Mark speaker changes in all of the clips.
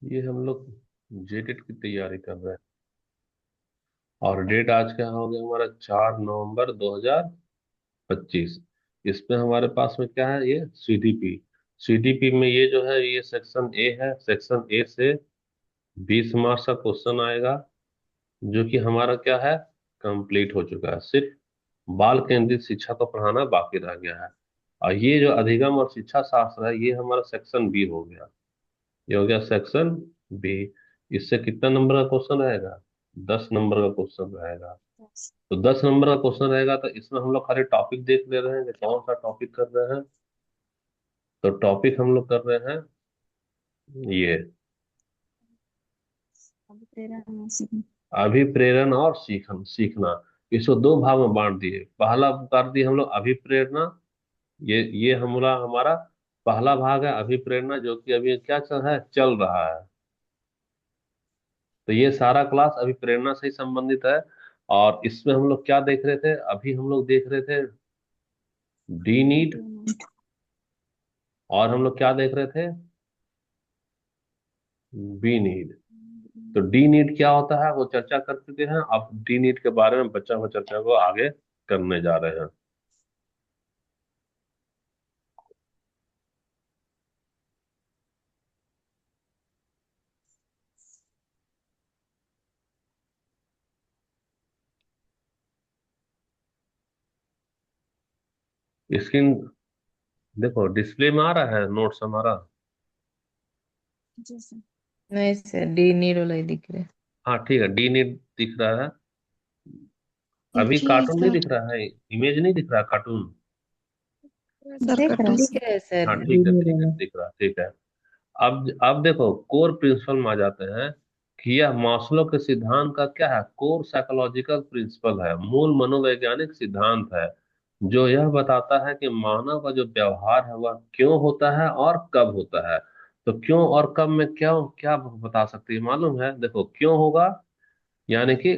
Speaker 1: ये हम लोग जेटेट की तैयारी कर रहे हैं। और डेट आज क्या हो गया हमारा, 4 नवंबर 2025। इसमें हमारे पास में क्या है, ये सीडीपी। सीडीपी में ये जो है, ये सेक्शन ए है। सेक्शन ए से 20 मार्क्स का क्वेश्चन आएगा, जो कि हमारा क्या है, कंप्लीट हो चुका है। सिर्फ बाल केंद्रित शिक्षा को पढ़ाना बाकी रह गया है। और ये जो अधिगम और शिक्षा शास्त्र है, ये हमारा सेक्शन बी हो गया। ये हो गया सेक्शन बी। इससे कितना नंबर का क्वेश्चन रहेगा, 10 नंबर का क्वेश्चन रहेगा। तो 10 नंबर का क्वेश्चन रहेगा, तो इसमें हम लोग खाली टॉपिक देख ले रहे हैं कि कौन सा टॉपिक कर रहे हैं। तो टॉपिक हम लोग कर रहे हैं ये अभिप्रेरण और सीखना। इसको दो भाग में बांट दिए। पहला कर दिए हम लोग अभिप्रेरणा। ये हमारा हमारा पहला भाग है अभिप्रेरणा, जो कि अभी क्या चल रहा है। तो ये सारा क्लास अभी प्रेरणा से ही संबंधित है। और इसमें हम लोग क्या देख रहे थे, अभी हम लोग देख रहे थे डी नीड। और हम लोग क्या देख रहे थे, बी नीड। तो डी नीड क्या होता है वो चर्चा कर चुके हैं। अब डी नीड के बारे में बच्चा हुआ चर्चा को आगे करने जा रहे हैं। स्क्रीन देखो, डिस्प्ले में आ रहा है नोट्स हमारा।
Speaker 2: नहीं सर, डी नीड वाला ही दिख रहा है।
Speaker 1: हाँ ठीक है, डी नीड दिख रहा है। अभी
Speaker 3: देखिए
Speaker 1: कार्टून नहीं
Speaker 3: इसका।
Speaker 1: दिख रहा है, इमेज नहीं दिख रहा, कार्टून।
Speaker 3: सर
Speaker 2: देख रहा
Speaker 3: कटु
Speaker 2: दिख रहा है
Speaker 1: हाँ
Speaker 2: सर, डी
Speaker 1: ठीक है
Speaker 2: नीड
Speaker 1: ठीक है,
Speaker 2: वाला।
Speaker 1: दिख रहा, ठीक है। अब देखो कोर प्रिंसिपल में आ जाते हैं कि यह मास्लो के सिद्धांत का क्या है, कोर साइकोलॉजिकल प्रिंसिपल है, मूल मनोवैज्ञानिक सिद्धांत है, जो यह बताता है कि मानव का जो व्यवहार है वह क्यों होता है और कब होता है। तो क्यों और कब में क्यों क्या बता सकती है, मालूम है? देखो क्यों होगा, यानी कि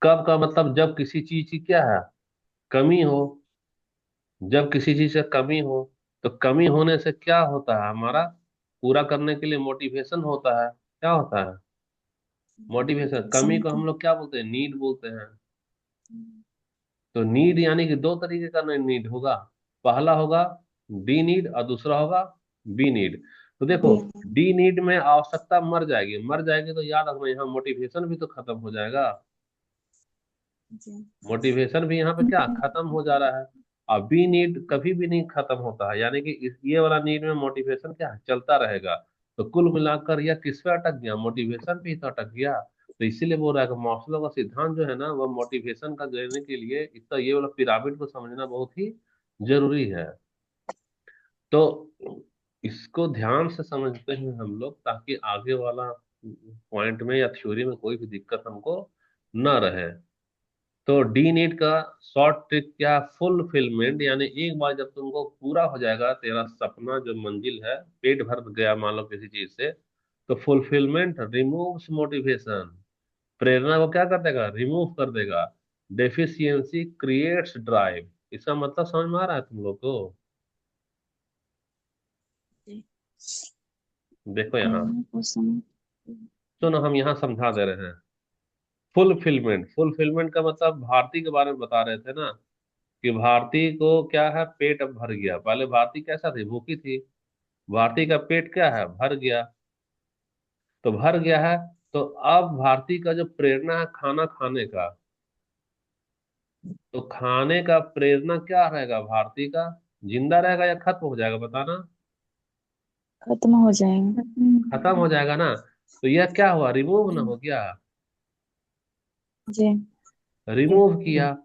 Speaker 1: कब का मतलब जब किसी चीज की क्या है, कमी हो। जब किसी चीज से कमी हो, तो कमी होने से क्या होता है, हमारा पूरा करने के लिए मोटिवेशन होता है। क्या होता है, मोटिवेशन। कमी को हम लोग क्या बोलते हैं, नीड बोलते हैं। तो नीड यानी कि दो तरीके का नीड होगा। पहला होगा डी नीड और दूसरा होगा बी नीड। तो देखो,
Speaker 3: बी।
Speaker 1: डी नीड में आवश्यकता मर जाएगी, मर जाएगी तो याद रखना यहाँ मोटिवेशन भी तो खत्म हो जाएगा।
Speaker 3: जी।
Speaker 1: मोटिवेशन भी यहाँ पे क्या खत्म हो जा रहा है। और बी नीड कभी भी नहीं खत्म होता है, यानी कि ये वाला नीड में मोटिवेशन क्या है, चलता रहेगा। तो कुल मिलाकर यह किस पे अटक गया, मोटिवेशन पे ही तो अटक गया। तो इसीलिए बोल रहा है कि मास्लो का सिद्धांत जो है ना, वह मोटिवेशन का देने के लिए इतना ये वाला पिरामिड को समझना बहुत ही जरूरी है। तो इसको ध्यान से समझते हैं हम लोग, ताकि आगे वाला पॉइंट में या थ्योरी में कोई भी दिक्कत हमको न रहे। तो डी नीट का शॉर्ट ट्रिक क्या, फुलफिलमेंट, यानी एक बार जब तुमको पूरा हो जाएगा तेरा सपना जो मंजिल है, पेट भर गया मान लो किसी चीज से, तो फुलफिलमेंट रिमूव्स मोटिवेशन। प्रेरणा को क्या कर देगा, रिमूव कर देगा। Deficiency creates drive. इसका मतलब समझ में आ रहा है तुम लोग को?
Speaker 3: जी।
Speaker 1: देखो यहाँ,
Speaker 3: प्रेरणा को समझ।
Speaker 1: सुनो हम यहाँ समझा दे रहे हैं। फुलफिलमेंट, फुलफिलमेंट का मतलब भारती के बारे में बता रहे थे ना, कि भारती को क्या है, पेट अब भर गया। पहले भारती कैसा थी, भूखी थी। भारती का पेट क्या है, भर गया। तो भर गया है, तो अब भारती का जो प्रेरणा है खाना खाने का, तो खाने का प्रेरणा क्या रहेगा भारती का, जिंदा रहेगा या खत्म हो जाएगा, बताना।
Speaker 3: खत्म हो जाएगा।
Speaker 1: खत्म हो जाएगा ना। तो यह क्या हुआ, रिमूव ना हो गया,
Speaker 3: जी।
Speaker 1: रिमूव किया।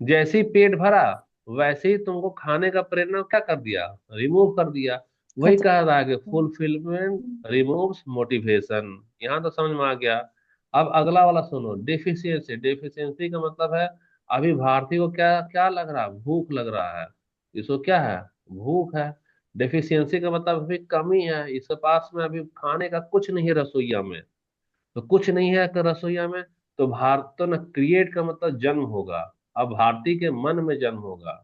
Speaker 1: जैसे ही पेट भरा, वैसे ही तुमको खाने का प्रेरणा क्या कर दिया, रिमूव कर दिया। वही
Speaker 3: खत्म।
Speaker 1: कह रहा है कि फुलफिलमेंट रिमूव्स मोटिवेशन। यहाँ तो समझ में आ गया। अब अगला वाला सुनो, डेफिशिएंसी। डेफिशिएंसी का मतलब है अभी भारतीय को क्या क्या लग रहा है, भूख लग रहा है। इसको क्या है, भूख है। डेफिशिएंसी का मतलब अभी कमी है, इसके पास में अभी खाने का कुछ नहीं है रसोईया में। तो कुछ नहीं है कि रसोईया में, तो भारत तो न, क्रिएट का मतलब जन्म होगा। अब भारती के मन में जन्म होगा,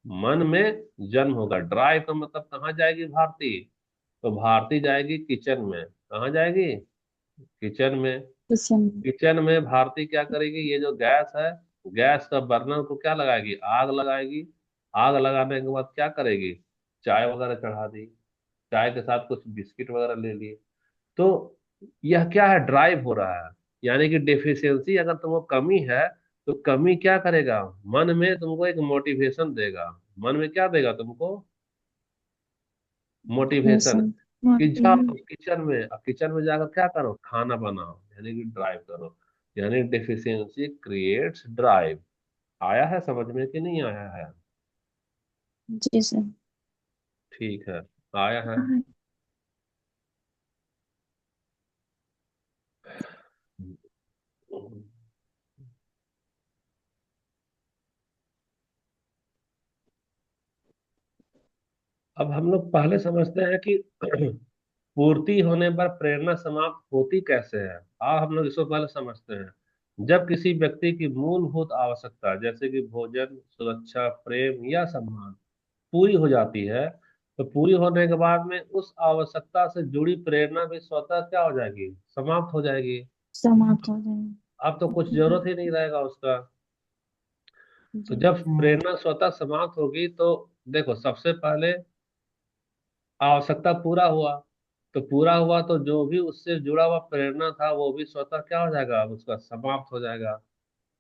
Speaker 1: मन में जन्म होगा। ड्राइव का मतलब कहाँ जाएगी भारती, तो भारती जाएगी किचन में। कहाँ जाएगी? किचन में।
Speaker 3: किचन।
Speaker 1: किचन में भारती क्या करेगी, ये जो गैस है, गैस का बर्नर को क्या लगाएगी, आग लगाएगी। आग लगाने के बाद क्या करेगी, चाय वगैरह चढ़ा दी, चाय के साथ कुछ बिस्किट वगैरह ले लिए। तो यह क्या है, ड्राइव हो रहा है। यानी कि डेफिशिएंसी अगर तुमको कमी है, तो कमी क्या करेगा, मन में तुमको एक मोटिवेशन देगा। मन में क्या देगा तुमको, मोटिवेशन।
Speaker 3: मोटिवेशन।
Speaker 1: कि जाओ किचन में, अब किचन में जाकर क्या करो, खाना बनाओ, यानी कि ड्राइव करो। यानी डेफिशिएंसी क्रिएट्स ड्राइव। आया है समझ में कि नहीं आया है?
Speaker 3: जी सर।
Speaker 1: ठीक है, आया है। अब हम लोग पहले समझते हैं कि पूर्ति होने पर प्रेरणा समाप्त होती कैसे है। हम लोग इसको पहले समझते हैं। जब किसी व्यक्ति की मूलभूत आवश्यकता जैसे कि भोजन, सुरक्षा, प्रेम या सम्मान पूरी हो जाती है, तो पूरी होने के बाद में उस आवश्यकता से जुड़ी प्रेरणा भी स्वतः क्या हो जाएगी, समाप्त हो जाएगी।
Speaker 3: समाप्त हो जाएंगे।
Speaker 1: अब तो कुछ जरूरत ही नहीं रहेगा उसका। तो
Speaker 3: जी।
Speaker 1: जब प्रेरणा स्वतः समाप्त होगी, तो देखो सबसे पहले आवश्यकता पूरा हुआ। तो पूरा हुआ तो जो भी उससे जुड़ा हुआ प्रेरणा था वो भी स्वतः क्या हो जाएगा, अब उसका समाप्त हो जाएगा।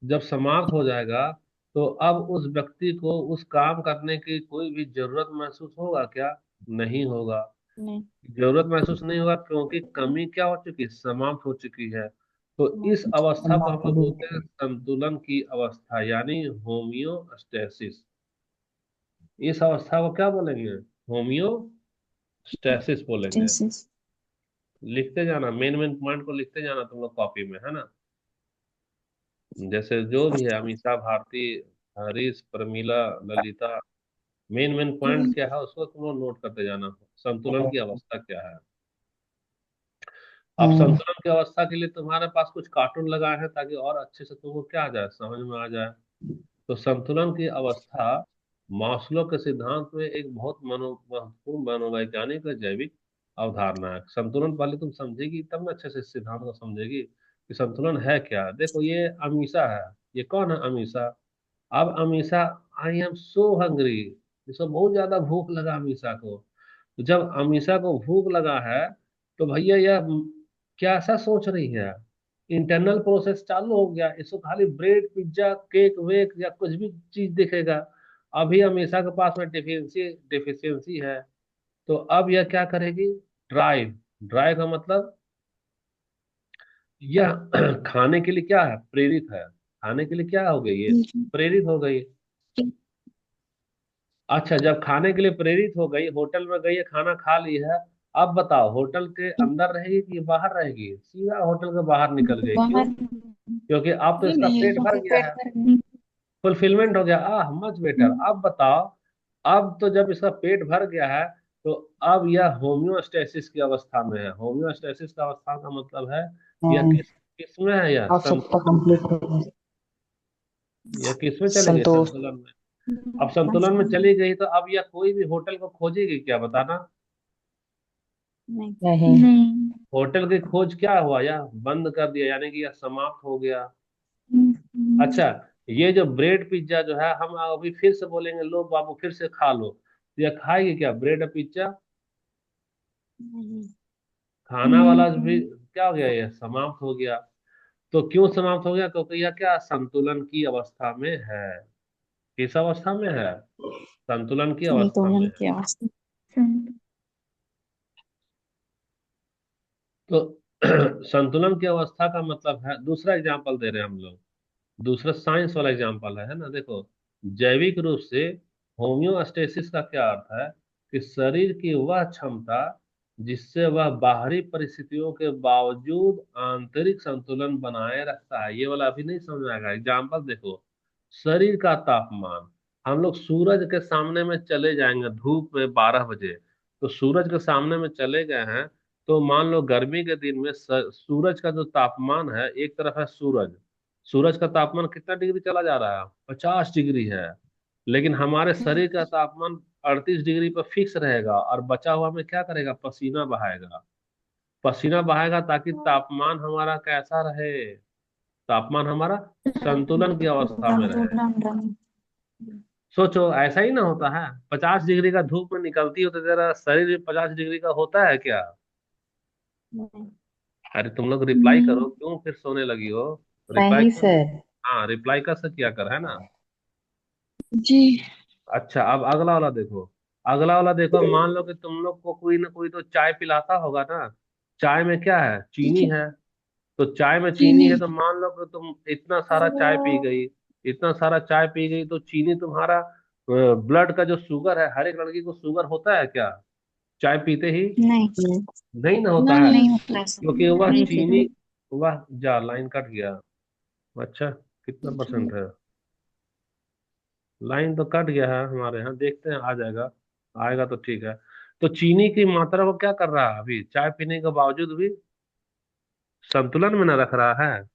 Speaker 1: जब समाप्त हो जाएगा, तो अब उस व्यक्ति को उस काम करने की कोई भी जरूरत महसूस होगा क्या? नहीं होगा।
Speaker 3: नहीं।
Speaker 1: जरूरत महसूस नहीं होगा, क्योंकि कमी क्या हो चुकी, समाप्त हो चुकी है। तो इस अवस्था को हम लोग बोलते हैं संतुलन की अवस्था, यानी होमियोस्टेसिस। इस अवस्था को क्या बोलेंगे, होमियोस्टेसिस बोलेंगे।
Speaker 3: टेसिस।
Speaker 1: लिखते जाना, मेन मेन पॉइंट को लिखते जाना तुम लोग कॉपी में, है ना। जैसे जो भी है, Amisha, Bharti, Harish, Pramila, Lalita, main main point क्या है उसको तुम लोग नोट करते जाना। संतुलन की अवस्था क्या है। अब संतुलन की अवस्था के लिए तुम्हारे पास कुछ कार्टून लगाए हैं, ताकि और अच्छे से तुमको क्या आ जाए, समझ में आ जाए। तो संतुलन की अवस्था मास्लो के सिद्धांत में एक बहुत महत्वपूर्ण मनोवैज्ञानिक और जैविक अवधारणा है। संतुलन पहले तुम समझेगी तब ना अच्छे से इस सिद्धांत को समझेगी कि संतुलन है क्या। देखो ये अमीषा है, ये कौन है अमीषा। अब Amisha, I am so hungry, इसको बहुत ज्यादा भूख लगा अमीषा को। तो जब अमीषा को भूख लगा है, तो भैया यह क्या ऐसा सोच रही है, इंटरनल प्रोसेस चालू हो गया, इसको खाली ब्रेड, पिज्जा, केक वेक या कुछ भी चीज दिखेगा। अभी अमीषा के पास में डिफिशियंसी है। तो अब यह क्या करेगी, ड्राइव। ड्राइव का मतलब यह खाने के लिए क्या है, प्रेरित है। खाने के लिए क्या हो गई, ये प्रेरित हो गई। अच्छा, जब खाने के लिए प्रेरित हो गई, होटल में गई है, खाना खा ली है। अब बताओ, होटल के अंदर रहेगी कि बाहर रहेगी, सीधा होटल के बाहर निकल गई। क्यों?
Speaker 3: बाहर।
Speaker 1: क्योंकि अब तो
Speaker 3: ये
Speaker 1: इसका
Speaker 3: नहीं
Speaker 1: पेट भर
Speaker 3: क्योंकि
Speaker 1: गया
Speaker 3: पेट
Speaker 1: है,
Speaker 3: भर गया।
Speaker 1: फुलफिलमेंट हो गया। Much better. अब बताओ, अब तो जब इसका पेट भर गया है, तो अब यह होम्योस्टेसिस की अवस्था में है। होम्योस्टेसिस का अवस्था का मतलब है, यह किस में है, यह
Speaker 2: आवश्यकता कंप्लीट हो गई।
Speaker 1: यह किस में चली गई,
Speaker 2: संतोष।
Speaker 1: संतुलन में। अब संतुलन में चली गई, तो अब यह कोई भी होटल को खोजेगी क्या, बताना।
Speaker 3: नहीं।
Speaker 2: नहीं।
Speaker 3: नहीं।
Speaker 1: होटल की खोज क्या हुआ, या बंद कर दिया, यानी कि यह समाप्त हो गया। अच्छा, ये जो ब्रेड पिज्जा जो है, हम अभी फिर से बोलेंगे लो बाबू फिर से खा लो, तो यह खाएगी क्या, ब्रेड और पिज्जा?
Speaker 3: नहीं।
Speaker 1: खाना वाला भी क्या हो गया, यह समाप्त हो गया। तो क्यों समाप्त हो गया, क्योंकि यह क्या, संतुलन की अवस्था में है। किस अवस्था में है, संतुलन की अवस्था में
Speaker 3: संतुलन
Speaker 1: है।
Speaker 3: की अवस्था।
Speaker 1: तो संतुलन की अवस्था का मतलब है, दूसरा एग्जांपल दे रहे हैं हम लोग। दूसरा साइंस वाला एग्जांपल है ना। देखो, जैविक रूप से होम्योस्टेसिस का क्या अर्थ है, कि शरीर की वह क्षमता जिससे वह बाहरी परिस्थितियों के बावजूद आंतरिक संतुलन बनाए रखता है। ये वाला अभी नहीं समझ आएगा। एग्जांपल देखो, शरीर का तापमान। हम लोग सूरज के सामने में चले जाएंगे धूप में 12 बजे, तो सूरज के सामने में चले गए हैं। तो मान लो गर्मी के दिन में सूरज का जो तापमान है, एक तरफ है सूरज, सूरज का तापमान कितना डिग्री चला जा रहा है, 50 डिग्री है। लेकिन हमारे शरीर का तापमान 38 डिग्री पर फिक्स रहेगा, और बचा हुआ में क्या करेगा, पसीना बहाएगा। पसीना बहाएगा ताकि तापमान हमारा कैसा रहे, तापमान हमारा संतुलन की अवस्था में रहे।
Speaker 3: संतुलन रहे।
Speaker 1: सोचो ऐसा ही ना होता है, 50 डिग्री का धूप में निकलती हो तो तेरा शरीर 50 डिग्री का होता है क्या?
Speaker 3: नहीं।
Speaker 1: अरे तुम लोग रिप्लाई करो,
Speaker 3: हम्म,
Speaker 1: क्यों फिर सोने लगी हो? रिप्लाई
Speaker 2: नहीं
Speaker 1: क्यों?
Speaker 2: सर।
Speaker 1: हाँ, रिप्लाई कर से किया कर, है ना।
Speaker 3: जी।
Speaker 1: अच्छा, अब अगला वाला देखो। अगला वाला देखो, मान लो कि तुम लोग को कोई ना कोई तो चाय पिलाता होगा ना। चाय में क्या है, चीनी है। तो चाय में चीनी
Speaker 3: चीनी।
Speaker 1: है, तो मान लो कि तुम इतना सारा चाय पी गई। इतना सारा चाय पी गई तो चीनी तुम्हारा ब्लड का जो शुगर है, हर एक लड़की को शुगर होता है क्या चाय पीते ही?
Speaker 3: नहीं।
Speaker 1: नहीं ना होता है,
Speaker 3: नहीं नहीं होता ऐसा।
Speaker 1: क्योंकि वह
Speaker 2: नहीं सर।
Speaker 1: चीनी, वह जा लाइन कट गया। अच्छा, कितना
Speaker 3: जी।
Speaker 1: परसेंट है? लाइन तो कट गया है हमारे यहाँ, देखते हैं आ जाएगा। आएगा तो ठीक है। तो चीनी की मात्रा को क्या कर रहा है, अभी चाय पीने के बावजूद भी संतुलन में न रख रहा है।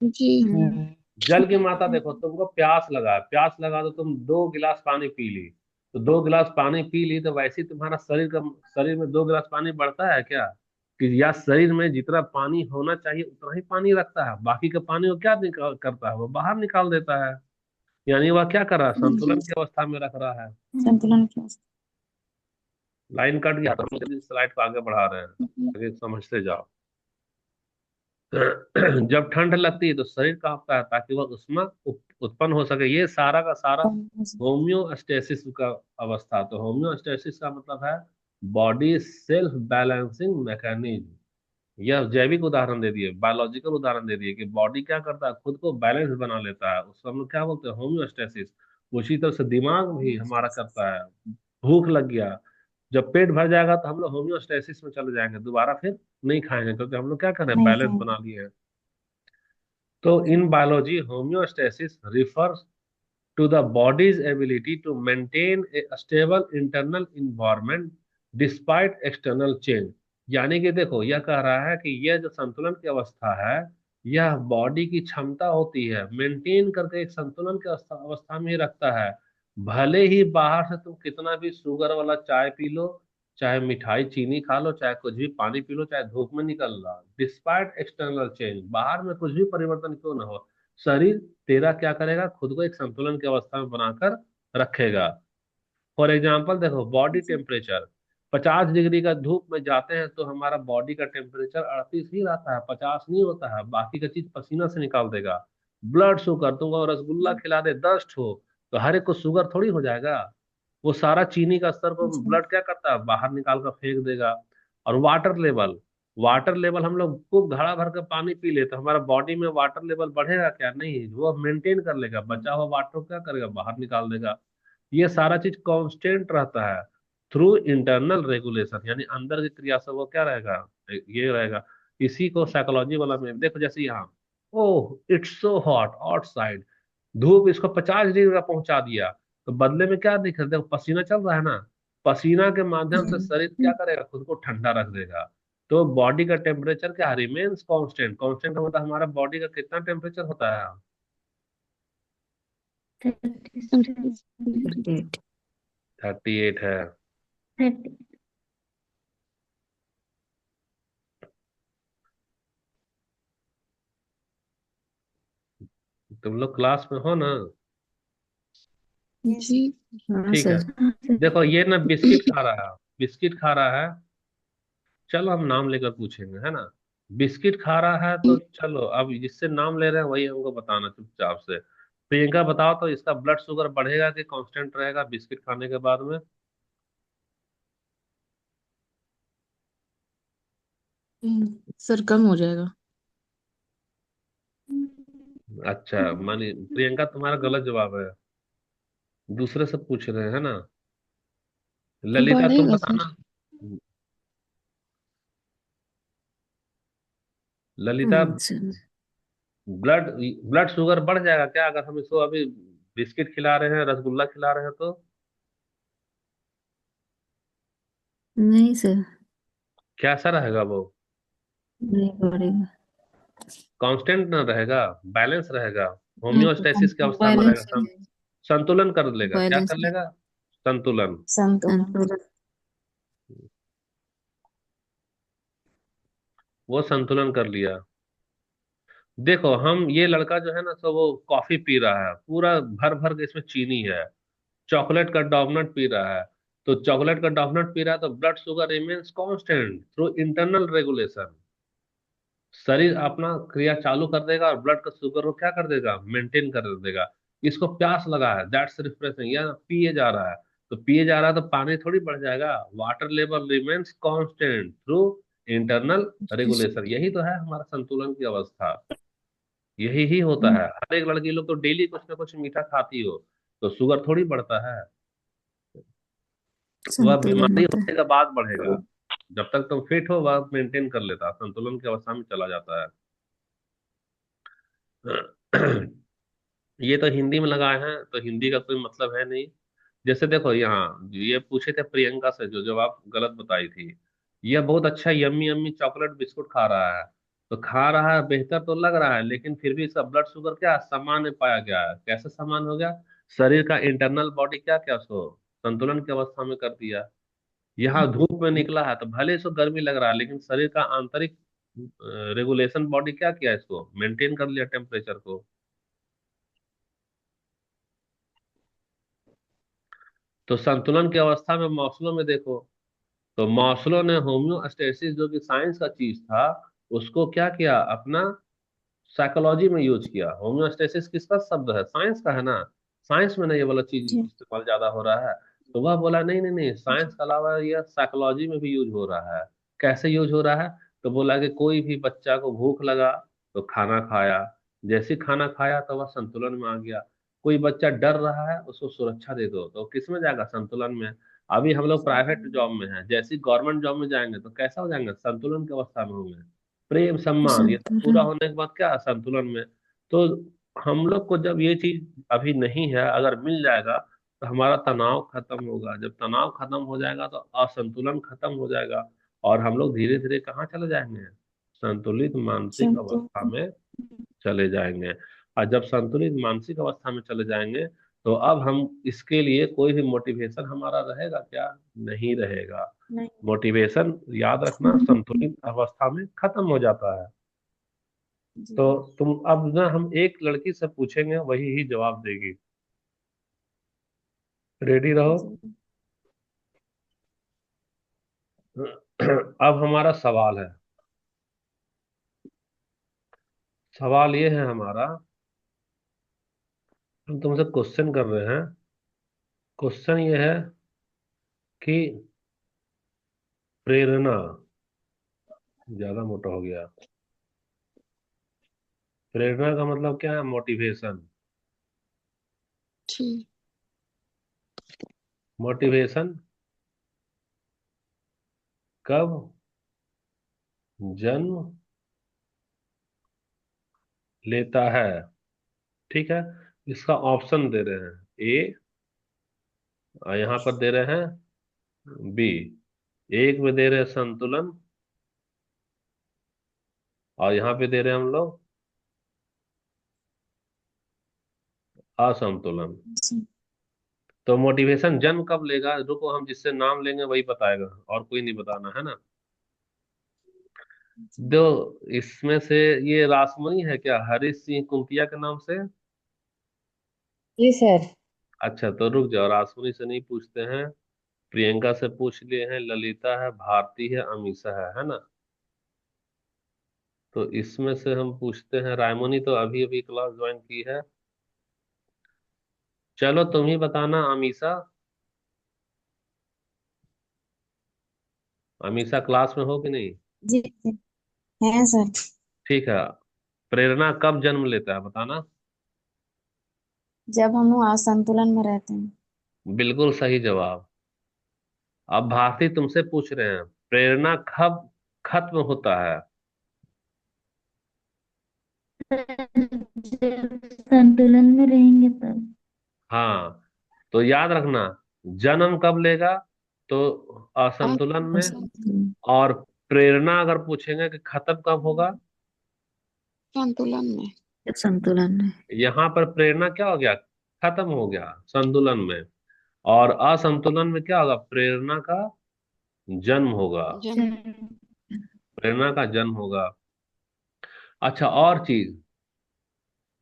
Speaker 3: जी।
Speaker 1: जल की मात्रा देखो, तुमको प्यास लगा, प्यास लगा तो तुम 2 गिलास पानी पी ली। तो 2 गिलास पानी पी ली तो वैसे ही तुम्हारा शरीर में 2 गिलास पानी बढ़ता है क्या? कि या शरीर में जितना पानी होना चाहिए उतना ही पानी रखता है, बाकी का पानी वो क्या निकाल करता है, वो बाहर निकाल देता है। यानी वह क्या कर रहा है,
Speaker 3: जी।
Speaker 1: संतुलन की अवस्था में रख रहा है।
Speaker 3: संतुलन की अवस्था।
Speaker 1: लाइन कट गया तो हम जल्दी स्लाइड को आगे बढ़ा रहे हैं, आगे समझते जाओ। जब ठंड लगती है तो शरीर कांपता है ताकि वह उष्मा उत्पन्न हो सके। ये सारा का सारा होम्योस्टेसिस का अवस्था। तो होम्योस्टेसिस का मतलब है बॉडी सेल्फ बैलेंसिंग मैकेनिज्म। यह जैविक उदाहरण दे दिए, बायोलॉजिकल उदाहरण दे दिए कि बॉडी क्या करता है, खुद को बैलेंस बना लेता है, उसको हम लोग क्या बोलते हैं, होम्योस्टेसिस। उसी तरह से दिमाग भी हमारा करता है। भूख लग गया, जब पेट भर जाएगा तो हम लोग होम्योस्टेसिस में चले जाएंगे, दोबारा फिर नहीं खाएंगे, क्योंकि हम लोग क्या कर रहे हैं,
Speaker 3: नहीं
Speaker 1: बैलेंस
Speaker 3: खाएंगे।
Speaker 1: बना लिए हैं। तो in biology homeostasis refers to the body's ability to maintain a stable internal environment despite external change। यानी कि देखो, यह कह रहा है कि यह जो संतुलन की अवस्था है, यह बॉडी की क्षमता होती है मेंटेन करके एक संतुलन की अवस्था में ही रखता है। भले ही बाहर से तुम कितना भी शुगर वाला चाय पी लो, चाहे मिठाई चीनी खा लो, चाहे कुछ भी पानी पी लो, चाहे धूप में निकल रहा, डिस्पाइट एक्सटर्नल चेंज, बाहर में कुछ भी परिवर्तन क्यों ना हो, शरीर तेरा क्या करेगा, खुद को एक संतुलन की अवस्था में बनाकर रखेगा। फॉर एग्जाम्पल देखो, बॉडी टेम्परेचर 50 डिग्री का धूप में जाते हैं तो हमारा बॉडी का टेम्परेचर 38 ही रहता है, 50 नहीं होता है, बाकी का चीज पसीना से निकाल देगा। ब्लड शुगर, तुमको रसगुल्ला खिला दे, दस्ट हो, तो हर एक को शुगर थोड़ी हो जाएगा। वो सारा चीनी का स्तर को
Speaker 3: जी।
Speaker 1: ब्लड क्या करता है, बाहर निकाल कर फेंक देगा। और वाटर लेवल, वाटर लेवल हम लोग खूब घड़ा भर के पानी पी ले तो हमारा बॉडी में वाटर लेवल बढ़ेगा क्या? नहीं, वो मेंटेन कर लेगा, बचा हुआ वाटर को क्या करेगा, बाहर निकाल देगा। ये सारा चीज कांस्टेंट रहता है थ्रू इंटरनल रेगुलेशन, यानी अंदर की क्रिया से वो क्या रहेगा, ये रहेगा। इसी को साइकोलॉजी वाला में देखो, जैसे यहाँ, oh it's so hot outside, धूप इसको 50 डिग्री का पहुंचा दिया, तो बदले में क्या दिख रहा है, देखो पसीना चल रहा है ना, पसीना के माध्यम से शरीर क्या करेगा, खुद को ठंडा रख देगा। तो बॉडी का टेम्परेचर क्या रिमेन्स कांस्टेंट। कांस्टेंट का मतलब हमारा बॉडी का कितना टेम्परेचर होता है,
Speaker 2: 38।
Speaker 1: 38 है। तुम लोग क्लास में हो ना?
Speaker 3: जी।
Speaker 2: हाँ
Speaker 1: ठीक है।
Speaker 2: सर।
Speaker 1: देखो ये ना बिस्किट खा रहा है, बिस्किट खा रहा है। चलो हम नाम लेकर पूछेंगे, है ना। बिस्किट खा रहा है तो चलो, अब जिससे नाम ले रहे हैं वही हमको बताना चुपचाप से। प्रियंका बताओ तो, इसका ब्लड शुगर बढ़ेगा कि कांस्टेंट रहेगा बिस्किट खाने के बाद में?
Speaker 2: सर कम हो जाएगा।
Speaker 1: अच्छा, मानी प्रियंका तुम्हारा गलत जवाब है, दूसरे से पूछ रहे हैं ना। ललिता तुम
Speaker 3: बढ़ेगा सर।
Speaker 1: बताना। Lalita,
Speaker 2: sir
Speaker 1: blood blood sugar बढ़ जाएगा क्या अगर हम इसको अभी बिस्किट खिला रहे हैं, रसगुल्ला खिला रहे हैं तो?
Speaker 2: नहीं सर।
Speaker 1: कैसा रहेगा वो?
Speaker 2: नहीं बढ़ेगा।
Speaker 1: कांस्टेंट ना रहेगा, बैलेंस रहेगा, होम्योस्टेसिस की अवस्था में रहेगा,
Speaker 2: बैलेंस।
Speaker 1: संतुलन कर लेगा, क्या
Speaker 2: बैलेंस।
Speaker 1: कर लेगा, संतुलन।
Speaker 3: संतुलन।
Speaker 2: संतुलन।
Speaker 1: वो संतुलन कर लिया। देखो हम, ये लड़का जो है ना, सो वो कॉफी पी रहा है, पूरा भर भर के इसमें चीनी है। चॉकलेट का डॉबनट पी रहा है। तो चॉकलेट का डॉबनट पी रहा है तो blood sugar remains constant through internal regulation. शरीर अपना क्रिया चालू कर देगा और ब्लड का शुगर को क्या कर देगा, मेंटेन कर देगा। इसको प्यास लगा है, दैट्स रिफ्रेशिंग, या पिए जा रहा है। तो पिए जा रहा है तो पानी थोड़ी बढ़ जाएगा। Water level remains constant through internal regulation. यही तो है हमारा संतुलन की अवस्था। यही ही होता है। हर एक लड़की लोग तो डेली कुछ ना कुछ मीठा खाती हो, तो शुगर थोड़ी बढ़ता है। वह
Speaker 2: संतुलन
Speaker 1: बीमारी
Speaker 2: होता है।
Speaker 1: होने के बाद बढ़ेगा। जब तक तुम फिट हो वह मेंटेन कर लेता, संतुलन की अवस्था में चला जाता है। ये तो हिंदी में लगाए हैं, तो हिंदी का कोई मतलब है नहीं। जैसे देखो यहाँ ये पूछे थे प्रियंका से, जो जवाब गलत बताई थी। यह बहुत अच्छा यम्मी यम्मी चॉकलेट बिस्कुट खा रहा है। तो खा रहा है, बेहतर तो लग रहा है, लेकिन फिर भी इसका ब्लड शुगर क्या है? सामान्य पाया गया है। कैसे सामान्य हो गया? शरीर का इंटरनल बॉडी क्या क्या उसको संतुलन की अवस्था में कर दिया। यहाँ धूप में निकला है तो भले इसको गर्मी लग रहा है, लेकिन शरीर का आंतरिक रेगुलेशन बॉडी क्या किया, इसको मेंटेन कर लिया टेम्परेचर को। तो संतुलन की अवस्था में मास्लो में देखो, तो मास्लो ने होम्योस्टेसिस जो कि साइंस का चीज था, उसको क्या किया, अपना साइकोलॉजी में यूज किया। होम्योस्टेसिस किसका शब्द है? साइंस का है ना। साइंस में ना ये वाला चीज
Speaker 3: जी
Speaker 1: इस्तेमाल ज्यादा हो रहा है। तो वह बोला नहीं नहीं नहीं,
Speaker 3: जी
Speaker 1: साइंस के अलावा यह साइकोलॉजी में भी यूज हो रहा है। कैसे यूज हो रहा है? तो बोला कि कोई भी बच्चा को भूख लगा तो खाना खाया, जैसे ही खाना खाया तो वह संतुलन में आ गया। कोई बच्चा डर रहा है, उसको सुरक्षा दे दो तो किस में जाएगा, संतुलन में। अभी हम लोग प्राइवेट जॉब में हैं, जैसे ही गवर्नमेंट जॉब में जाएंगे तो कैसा हो जाएंगे, संतुलन की अवस्था में होंगे। प्रेम सम्मान ये सब पूरा
Speaker 2: संतुलन।
Speaker 1: होने के बाद क्या, संतुलन में। तो हम लोग को जब ये चीज अभी नहीं है, अगर मिल जाएगा तो हमारा तनाव खत्म होगा। जब तनाव खत्म हो जाएगा तो असंतुलन खत्म हो जाएगा। और हम लोग धीरे धीरे कहाँ चले जाएंगे, संतुलित मानसिक अवस्था
Speaker 3: संतुलन।
Speaker 1: में चले जाएंगे। और जब संतुलित मानसिक अवस्था में चले जाएंगे, तो अब हम इसके लिए कोई भी मोटिवेशन हमारा रहेगा क्या, नहीं रहेगा।
Speaker 3: नहीं।
Speaker 1: मोटिवेशन याद रखना संतुलित अवस्था में खत्म हो जाता है।
Speaker 3: जी
Speaker 1: तो तुम अब ना, हम एक लड़की से पूछेंगे, वही ही जवाब देगी। रेडी रहो।
Speaker 3: जी
Speaker 1: अब हमारा सवाल है। सवाल ये है हमारा, हम तुमसे क्वेश्चन कर रहे हैं। क्वेश्चन ये है कि प्रेरणा, ज्यादा मोटा हो गया। प्रेरणा का मतलब क्या है, मोटिवेशन।
Speaker 3: ठीक।
Speaker 1: मोटिवेशन कब जन्म लेता है? ठीक है, इसका ऑप्शन दे रहे हैं। ए, और यहाँ पर दे रहे हैं बी। एक में दे रहे हैं संतुलन, और यहाँ पे दे रहे हैं हम लोग असंतुलन।
Speaker 3: जी
Speaker 1: तो मोटिवेशन जन्म कब लेगा, रुको हम जिससे नाम लेंगे वही बताएगा, और कोई नहीं बताना है ना।
Speaker 3: जी
Speaker 1: दो, इसमें से ये रासमणी है क्या, हरीश सिंह कुंतिया के नाम से?
Speaker 3: जी सर।
Speaker 1: अच्छा तो रुक जाओ, रासमणी से नहीं पूछते हैं। प्रियंका से पूछ लिए हैं, ललिता है, भारती है, अमीषा है ना। तो इसमें से हम पूछते हैं, रायमोनी तो अभी अभी क्लास ज्वाइन की है। चलो तुम ही बताना, अमीषा। अमीषा क्लास में हो कि नहीं?
Speaker 3: जी जी, है सर।
Speaker 1: ठीक है। प्रेरणा कब जन्म लेता है बताना।
Speaker 3: जब हम लोग असंतुलन में रहते हैं।
Speaker 1: बिल्कुल सही जवाब। अब भारती तुमसे पूछ रहे हैं, प्रेरणा कब खत्म होता है?
Speaker 2: जब संतुलन में रहेंगे तब।
Speaker 1: हाँ, तो याद रखना, जन्म कब लेगा, तो असंतुलन में।
Speaker 3: असंतुलन।
Speaker 1: और प्रेरणा अगर पूछेंगे कि खत्म कब होगा,
Speaker 3: संतुलन में।
Speaker 2: जब संतुलन में।
Speaker 1: यहाँ पर प्रेरणा क्या हो गया, खत्म हो गया संतुलन में। और असंतुलन में क्या होगा? प्रेरणा का जन्म होगा।
Speaker 3: जन
Speaker 1: प्रेरणा का जन्म होगा। अच्छा, और चीज,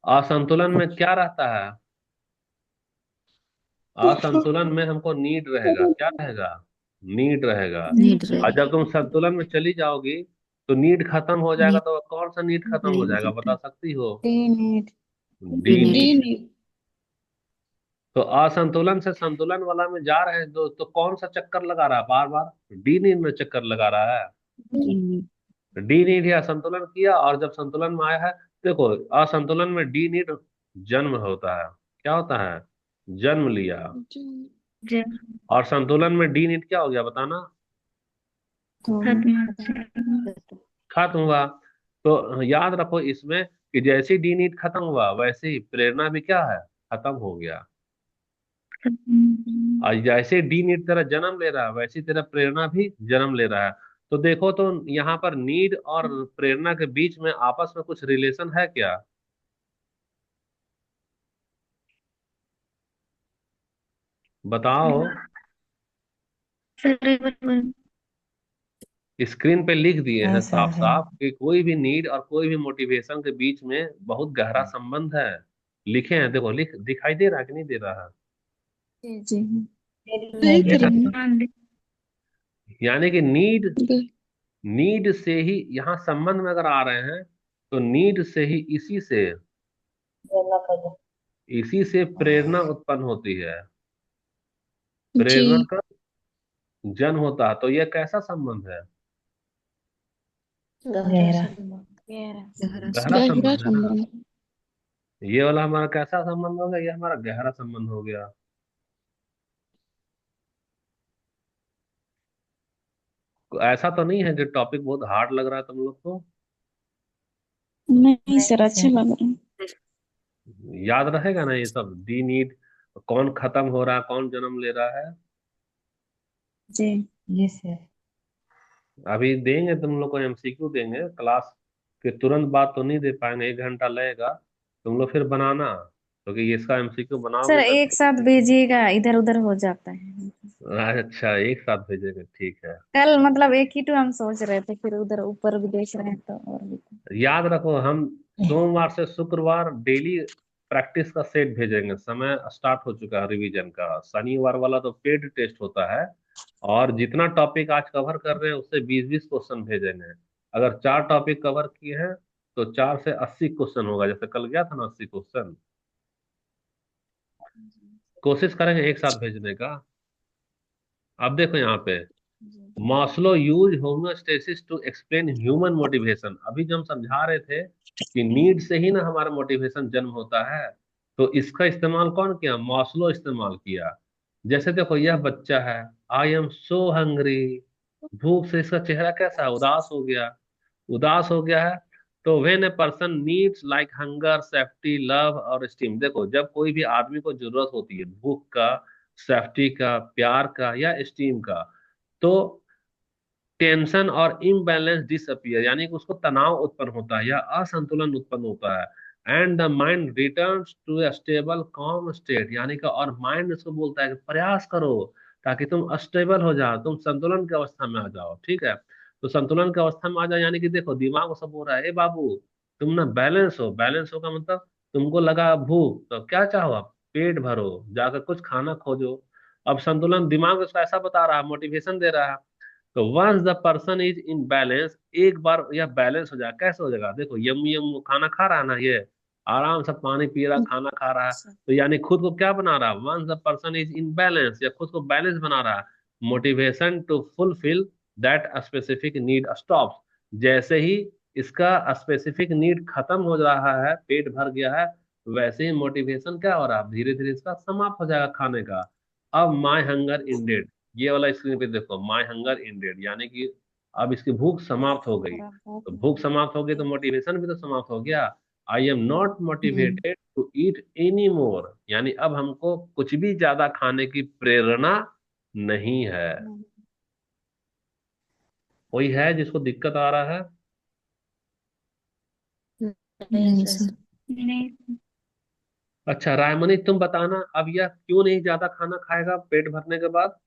Speaker 1: असंतुलन में क्या रहता है? असंतुलन में हमको नीड रहेगा। क्या रहेगा? नीड रहेगा।
Speaker 2: नीड
Speaker 1: और
Speaker 2: रहेगा।
Speaker 1: जब तुम संतुलन में चली जाओगी तो नीड खत्म हो जाएगा,
Speaker 2: नीड
Speaker 1: तो कौन सा नीड खत्म हो
Speaker 2: नहीं
Speaker 1: जाएगा
Speaker 2: रहता।
Speaker 1: बता सकती हो?
Speaker 3: D need
Speaker 1: D
Speaker 2: need.
Speaker 1: Need.
Speaker 3: Need
Speaker 1: तो असंतुलन से संतुलन वाला में जा रहे हैं तो कौन सा चक्कर लगा रहा है बार बार? डी नीड में चक्कर लगा रहा है।
Speaker 2: नीड।
Speaker 1: डी नीड या संतुलन किया, और जब संतुलन में आया है, देखो, असंतुलन में डी नीड जन्म होता है। क्या होता है? जन्म लिया।
Speaker 3: जन
Speaker 2: जब
Speaker 1: और संतुलन में डी नीड क्या हो गया बताना?
Speaker 3: तो
Speaker 2: खत्म हो जाएगा।
Speaker 1: खत्म हुआ। तो याद रखो इसमें कि जैसे डी नीड खत्म हुआ वैसे ही प्रेरणा भी क्या है? खत्म हो गया।
Speaker 2: खत्म।
Speaker 1: और जैसे डी नीड तेरा जन्म ले रहा है वैसे ही तेरा प्रेरणा भी जन्म ले रहा है। तो देखो, तो यहाँ पर नीड और प्रेरणा के बीच में आपस में कुछ रिलेशन है क्या? बताओ।
Speaker 2: सर एक बार
Speaker 1: स्क्रीन पे लिख दिए हैं
Speaker 3: है
Speaker 1: साफ
Speaker 3: सर है।
Speaker 1: साफ कि कोई भी नीड और कोई भी मोटिवेशन के बीच में बहुत गहरा संबंध है। लिखे हैं, देखो, लिख दिखाई दे रहा है कि नहीं दे रहा है?
Speaker 3: जी जी
Speaker 2: एक
Speaker 3: देख
Speaker 1: ये
Speaker 3: रही हूँ।
Speaker 2: मान ली।
Speaker 1: यानी कि नीड,
Speaker 3: दे-
Speaker 1: नीड से ही यहाँ संबंध में अगर आ रहे हैं तो नीड से ही, इसी से प्रेरणा उत्पन्न होती है।
Speaker 3: जी
Speaker 1: प्रेरणा का जन्म होता है। तो यह कैसा संबंध है?
Speaker 3: गहरा
Speaker 2: गहरा
Speaker 1: गहरा
Speaker 3: गहरा
Speaker 1: संबंध है ना।
Speaker 3: संबंध।
Speaker 1: ये वाला हमारा कैसा संबंध हो गया? ये हमारा गहरा संबंध हो गया। ऐसा तो नहीं है कि टॉपिक बहुत हार्ड लग रहा है तुम लोग को?
Speaker 3: नहीं सर अच्छा लग रहा है।
Speaker 1: याद रहेगा ना ये सब? डी नीड, कौन खत्म हो रहा है, कौन जन्म ले रहा है?
Speaker 3: जी ये सर।
Speaker 1: अभी देंगे तुम लोग को एमसीक्यू देंगे क्लास के तुरंत बाद, तो नहीं दे पाएंगे, 1 घंटा लगेगा। तुम लोग फिर बनाना, क्योंकि ये इसका एमसीक्यू
Speaker 3: सर
Speaker 1: बनाओगे
Speaker 3: एक
Speaker 1: तभी।
Speaker 3: साथ भेजिएगा इधर उधर हो जाता है।
Speaker 1: अच्छा, एक साथ भेजेंगे, ठीक है।
Speaker 3: कल मतलब एक ही तो हम सोच रहे थे फिर उधर ऊपर भी देख रहे हैं तो और भी।
Speaker 1: याद रखो, हम सोमवार से शुक्रवार डेली प्रैक्टिस का सेट भेजेंगे। समय स्टार्ट हो चुका है रिवीजन का। शनिवार वाला तो पेड टेस्ट होता है। और जितना टॉपिक आज कवर कर रहे हैं उससे 20-20 क्वेश्चन भेजेंगे। अगर 4 टॉपिक कवर किए हैं तो 4 से 80 क्वेश्चन होगा, जैसे कल गया था ना 80 क्वेश्चन। कोशिश करेंगे एक साथ भेजने का। अब देखो यहाँ पे, Maslow use homeostasis to explain human motivation. अभी जो हम समझा रहे थे कि नीड से ही ना हमारा मोटिवेशन जन्म होता है, तो इसका इस्तेमाल कौन किया? मास्लो इस्तेमाल किया। जैसे देखो, यह बच्चा है, आई एम सो हंग्री, भूख से इसका चेहरा कैसा है? उदास हो गया। उदास हो गया है। तो when a person needs like hunger, safety, love और स्टीम, देखो, जब कोई भी आदमी को जरूरत होती है भूख का, सेफ्टी का, प्यार का या स्टीम का, तो टेंशन और इम्बैलेंस डिसअपियर, यानी कि उसको तनाव उत्पन्न होता है या असंतुलन उत्पन्न होता है। And the mind returns to a stable calm state, यानी कि और माइंड उसको बोलता है कि प्रयास करो ताकि तुम स्टेबल हो जाओ, तुम संतुलन की अवस्था में आ जाओ। ठीक है? तो संतुलन की अवस्था में आ जाओ, यानी कि देखो, दिमाग को सब बोल रहा है, ए बाबू, तुम ना बैलेंस हो। बैलेंस हो का मतलब, तुमको लगा भूख तो क्या चाहो आप? पेट भरो, जाकर कुछ खाना खोजो। अब संतुलन दिमाग उसको ऐसा बता रहा है, मोटिवेशन दे रहा है। तो once the person is in balance, एक बार यह बैलेंस हो जाए, कैसे हो जाएगा? देखो, यम यम खाना खा रहा है ना ये, आराम से पानी पी रहा, खाना खा रहा है। तो यानी खुद को क्या बना रहा है? Once the person is in balance, या खुद को बैलेंस बना रहा है। Motivation to fulfil that specific need stops, जैसे ही इसका स्पेसिफिक नीड खत्म हो रहा है, पेट भर गया है, वैसे ही मोटिवेशन क्या हो रहा है? धीरे धीरे इसका समाप्त हो जाएगा खाने का। अब माई हंगर इंडेड, ये वाला स्क्रीन पे देखो, माई हंगर एंडेड, यानी कि अब इसकी भूख समाप्त हो गई।
Speaker 3: मेरा भूख
Speaker 1: तो भूख
Speaker 3: नहीं
Speaker 1: समाप्त हो गई तो मोटिवेशन भी तो समाप्त हो गया। I am not motivated to eat any more, यानी अब हमको कुछ भी ज्यादा खाने की प्रेरणा नहीं है।
Speaker 3: नहीं।
Speaker 1: कोई है जिसको दिक्कत आ रहा है?
Speaker 2: नहीं सर। नहीं।
Speaker 1: अच्छा रायमनी, तुम बताना अब यह क्यों नहीं ज्यादा खाना खाएगा पेट भरने के बाद?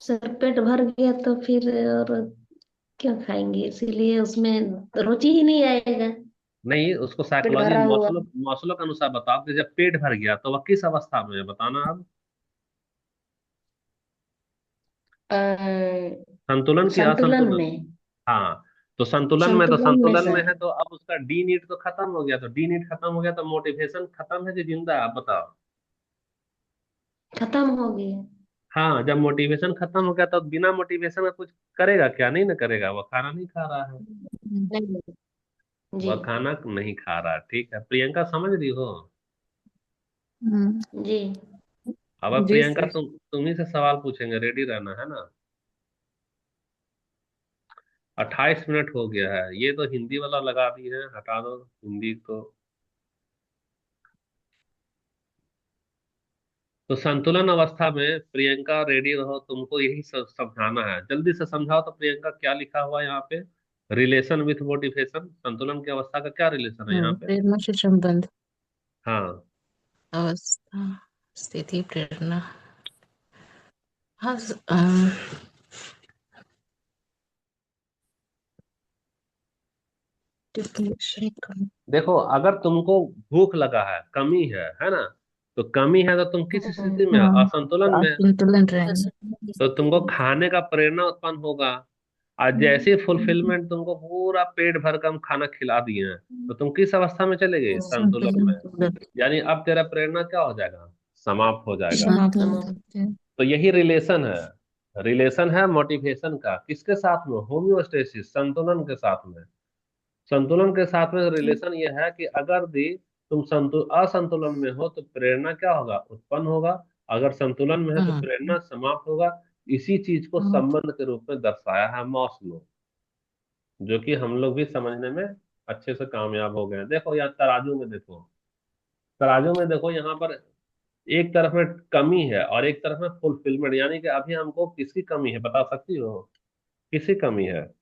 Speaker 4: सर पेट भर गया तो फिर और क्या खाएंगे, इसीलिए उसमें रुचि ही नहीं आएगा।
Speaker 1: नहीं, उसको
Speaker 4: पेट
Speaker 1: साइकोलॉजी
Speaker 4: भरा हुआ।
Speaker 1: मौसलों मौसलों के अनुसार बताओ कि जब पेट भर गया तो वह किस अवस्था में है, बताना अब।
Speaker 4: अ,
Speaker 1: संतुलन की
Speaker 4: संतुलन
Speaker 1: असंतुलन?
Speaker 4: में।
Speaker 1: हाँ, तो संतुलन में, तो
Speaker 4: संतुलन में
Speaker 1: संतुलन में
Speaker 4: सर।
Speaker 1: है तो अब उसका डी नीड तो खत्म हो गया, तो डी नीड खत्म हो गया तो मोटिवेशन खत्म है कि जिंदा है, आप बताओ।
Speaker 4: खत्म हो गया।
Speaker 1: हाँ, जब मोटिवेशन खत्म हो गया तो बिना मोटिवेशन का कुछ करेगा क्या? नहीं ना करेगा, वो खाना नहीं खा रहा है।
Speaker 4: नहीं। जी।
Speaker 1: वह खाना नहीं खा रहा है, ठीक है प्रियंका, समझ रही हो?
Speaker 3: हम्म।
Speaker 4: जी।
Speaker 1: अब
Speaker 3: जी
Speaker 1: प्रियंका,
Speaker 3: सर।
Speaker 1: तुम ही से सवाल पूछेंगे, रेडी रहना है ना। 28 मिनट हो गया है, ये तो हिंदी वाला लगा दी है, हटा दो हिंदी तो। तो संतुलन अवस्था में प्रियंका रेडी रहो, तुमको यही समझाना है, जल्दी से समझाओ तो प्रियंका, क्या लिखा हुआ है यहाँ पे? रिलेशन विथ मोटिवेशन, संतुलन की अवस्था का क्या रिलेशन है यहाँ पे?
Speaker 3: प्रेरणा से संबंध।
Speaker 1: हाँ।
Speaker 5: अवस्था, स्थिति, प्रेरणा। हाँ डिप्रेशन का।
Speaker 1: देखो, अगर तुमको भूख लगा है, कमी है ना? तो कमी है तो तुम किस स्थिति में हो?
Speaker 3: हाँ,
Speaker 1: असंतुलन में।
Speaker 3: असंतुलन रहेंगे।
Speaker 1: तो तुमको खाने का प्रेरणा उत्पन्न होगा। आज जैसी फुलफिलमेंट, तुमको पूरा पेट भर के हम खाना खिला दिए हैं, तो तुम किस अवस्था में चले गए? संतुलन में।
Speaker 3: संतुलन
Speaker 1: यानी अब तेरा प्रेरणा क्या हो जाएगा? समाप्त हो जाएगा।
Speaker 3: समाप्त हो
Speaker 4: समाप्त।
Speaker 3: जाते हैं।
Speaker 1: तो यही रिलेशन है, रिलेशन है मोटिवेशन का, किसके साथ में? होम्योस्टेसिस, संतुलन के साथ में। संतुलन के साथ में रिलेशन ये है कि अगर भी तुम असंतुलन में हो तो प्रेरणा क्या होगा? उत्पन्न होगा। अगर संतुलन में है तो
Speaker 5: हाँ।
Speaker 1: प्रेरणा समाप्त होगा। इसी चीज को संबंध के रूप में दर्शाया है मॉस्लो, जो कि हम लोग भी समझने में अच्छे से कामयाब हो गए हैं। देखो यहाँ तराजू में देखो, तराजू में देखो, यहाँ पर एक तरफ में कमी है और एक तरफ में फुलफिलमेंट, यानी कि अभी हमको किसकी कमी है, बता सकती हो? किसकी कमी है?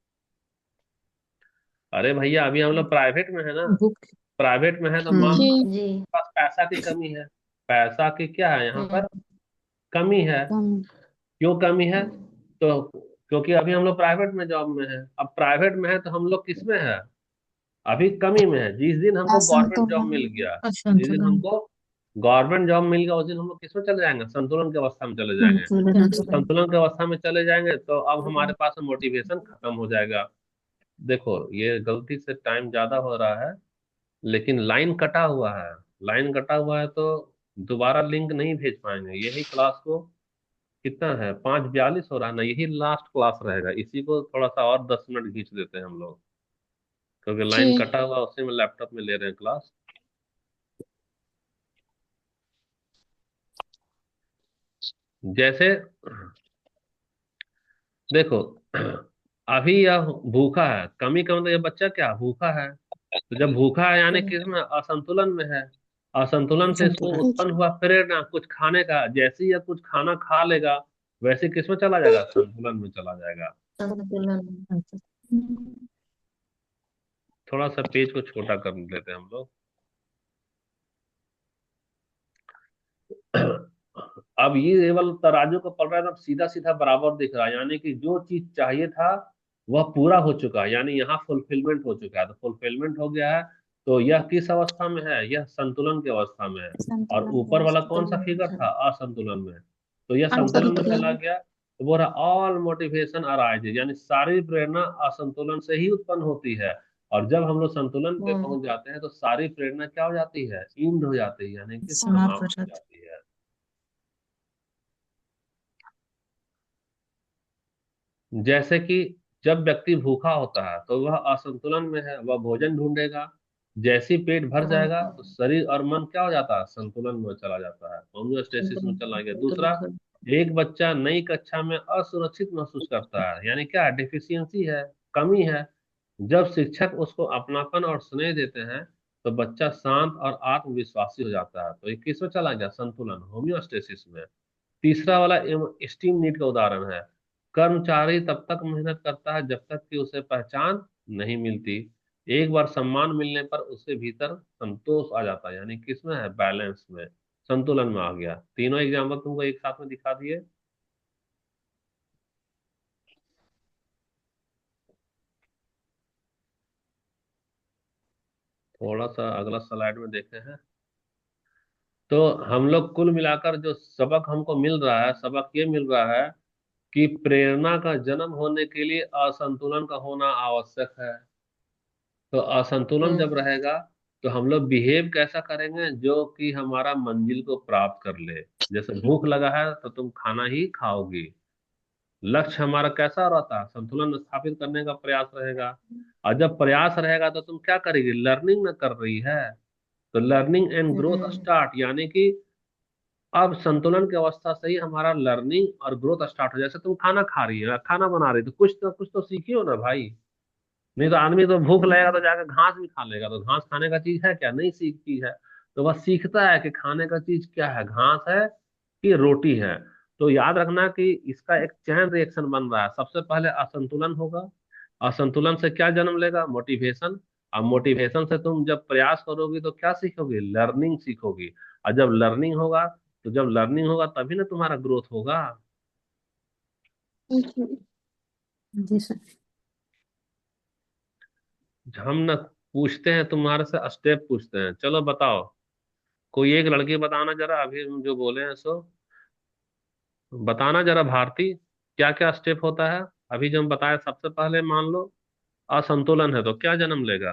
Speaker 1: अरे भैया, अभी हम लोग प्राइवेट में है ना।
Speaker 3: भूख।
Speaker 1: प्राइवेट में है तो मान
Speaker 3: हम्म।
Speaker 1: लो
Speaker 4: जी।
Speaker 1: पास पैसा की कमी है। पैसा की क्या है यहाँ पर?
Speaker 4: हम्म।
Speaker 1: कमी है।
Speaker 3: कम।
Speaker 1: क्यों कमी है? तो क्योंकि अभी हम लोग प्राइवेट में जॉब में है, अब प्राइवेट में है तो हम लोग किस में है? अभी कमी में है। जिस दिन हमको गवर्नमेंट जॉब
Speaker 3: असंतुलन।
Speaker 1: मिल गया, जिस दिन
Speaker 3: असंतुलन।
Speaker 1: हमको गवर्नमेंट जॉब मिल गया, उस दिन हम लोग किस में चले जाएंगे? संतुलन की अवस्था में चले जाएंगे।
Speaker 3: संतुलन।
Speaker 1: संतुलन की अवस्था में चले जाएंगे तो अब हमारे पास मोटिवेशन खत्म हो जाएगा। देखो, ये गलती से टाइम ज्यादा हो रहा है, लेकिन लाइन कटा हुआ है। लाइन कटा हुआ है तो दोबारा लिंक नहीं भेज पाएंगे। यही क्लास को, कितना है, 5:42 हो रहा है ना, यही लास्ट क्लास रहेगा, इसी को थोड़ा सा और 10 मिनट खींच देते हैं हम लोग, क्योंकि लाइन
Speaker 3: जी।
Speaker 1: कटा हुआ है, उसी में लैपटॉप में ले रहे हैं क्लास। जैसे देखो, अभी यह भूखा है, कमी का मतलब ये बच्चा क्या भूखा है? तो जब भूखा है यानी किसमें? असंतुलन में है। असंतुलन से इसको
Speaker 3: संतुलन।
Speaker 1: उत्पन्न हुआ प्रेरणा कुछ खाने का, जैसे ही यह कुछ खाना खा लेगा वैसे किसमें चला जाएगा? संतुलन में चला जाएगा।
Speaker 4: संतुलन।
Speaker 1: थोड़ा सा पेज को छोटा कर लेते हैं हम लोग। अब ये वाला तराजू को पड़ रहा है तो सीधा सीधा बराबर दिख रहा है, यानी कि जो चीज चाहिए था वह पूरा हो चुका है, यानी यहाँ फुलफिलमेंट हो चुका है, तो फुलफिलमेंट हो गया है। तो यह किस अवस्था में है? यह संतुलन की अवस्था में है। और
Speaker 3: संतुलन की
Speaker 1: ऊपर वाला
Speaker 3: अवस्था।
Speaker 1: कौन सा फिगर था? असंतुलन में। तो यह संतुलन में
Speaker 3: असंतुलन।
Speaker 1: चला गया तो बोल रहा ऑल मोटिवेशन अराइजेज, यानी सारी प्रेरणा असंतुलन से ही उत्पन्न होती है। और जब हम लोग संतुलन पे
Speaker 4: हम्म।
Speaker 1: पहुंच जाते हैं तो सारी प्रेरणा क्या हो जाती है? इंड हो जाती है, यानी कि
Speaker 3: समाप्त हो
Speaker 1: समाप्त हो
Speaker 3: जाते।
Speaker 1: जाती है। जैसे कि जब व्यक्ति भूखा होता है तो वह असंतुलन में है, वह भोजन ढूंढेगा। जैसे ही पेट भर जाएगा तो शरीर और मन क्या हो जाता है? संतुलन में चला जाता है, होम्योस्टेसिस में चला गया। दूसरा, एक बच्चा नई कक्षा में असुरक्षित महसूस करता है, यानी क्या? डिफिशियंसी है, कमी है। जब शिक्षक उसको अपनापन और स्नेह देते हैं तो बच्चा शांत और आत्मविश्वासी हो जाता है, तो ये किस में चला गया? संतुलन, होम्योस्टेसिस में। तीसरा वाला स्टीम नीड का उदाहरण है। कर्मचारी तब तक मेहनत करता है जब तक कि उसे पहचान नहीं मिलती। एक बार सम्मान मिलने पर उसके भीतर संतोष आ जाता है, यानी किसमें है, बैलेंस में, संतुलन में आ गया। तीनों एग्जाम्पल तुमको एक साथ में दिखा दिए। थोड़ा सा अगला स्लाइड में देखते हैं। तो हम लोग कुल मिलाकर जो सबक हमको मिल रहा है, सबक ये मिल रहा है कि प्रेरणा का जन्म होने के लिए असंतुलन का होना आवश्यक है। तो असंतुलन जब
Speaker 4: हम्म
Speaker 1: रहेगा तो हम लोग बिहेव कैसा करेंगे, जो कि हमारा मंजिल को प्राप्त कर ले। जैसे भूख लगा है तो तुम खाना ही खाओगी। लक्ष्य हमारा कैसा रहता है, संतुलन स्थापित करने का प्रयास रहेगा। और जब प्रयास रहेगा तो तुम क्या करेगी, लर्निंग में कर रही है, तो learning and growth
Speaker 4: hmm
Speaker 1: start, यानी कि अब संतुलन की अवस्था से ही हमारा लर्निंग और ग्रोथ स्टार्ट हो। जैसे तुम खाना खा रही है, खाना बना रही, तो कुछ ना कुछ तो सीखी हो ना भाई। नहीं तो आदमी तो भूख लगेगा तो जाकर घास भी खा लेगा, तो घास खाने का चीज है क्या, नहीं सीख चीज है। तो वह सीखता है कि खाने का चीज क्या है, घास है कि रोटी है। तो याद रखना कि इसका एक चैन रिएक्शन बन रहा है। सबसे पहले असंतुलन होगा, असंतुलन से क्या जन्म लेगा, मोटिवेशन। अब मोटिवेशन से तुम जब प्रयास करोगी तो क्या सीखोगी, लर्निंग सीखोगी। और जब लर्निंग होगा, तो जब लर्निंग होगा तभी ना तुम्हारा ग्रोथ होगा।
Speaker 5: जी सर।
Speaker 1: हम ना पूछते हैं तुम्हारे से, स्टेप पूछते हैं, चलो बताओ। कोई एक लड़की बताना जरा, अभी हम जो बोले हैं सो बताना जरा भारती, क्या क्या स्टेप होता है। अभी जो हम बताए, सबसे पहले मान लो असंतुलन है तो क्या जन्म लेगा,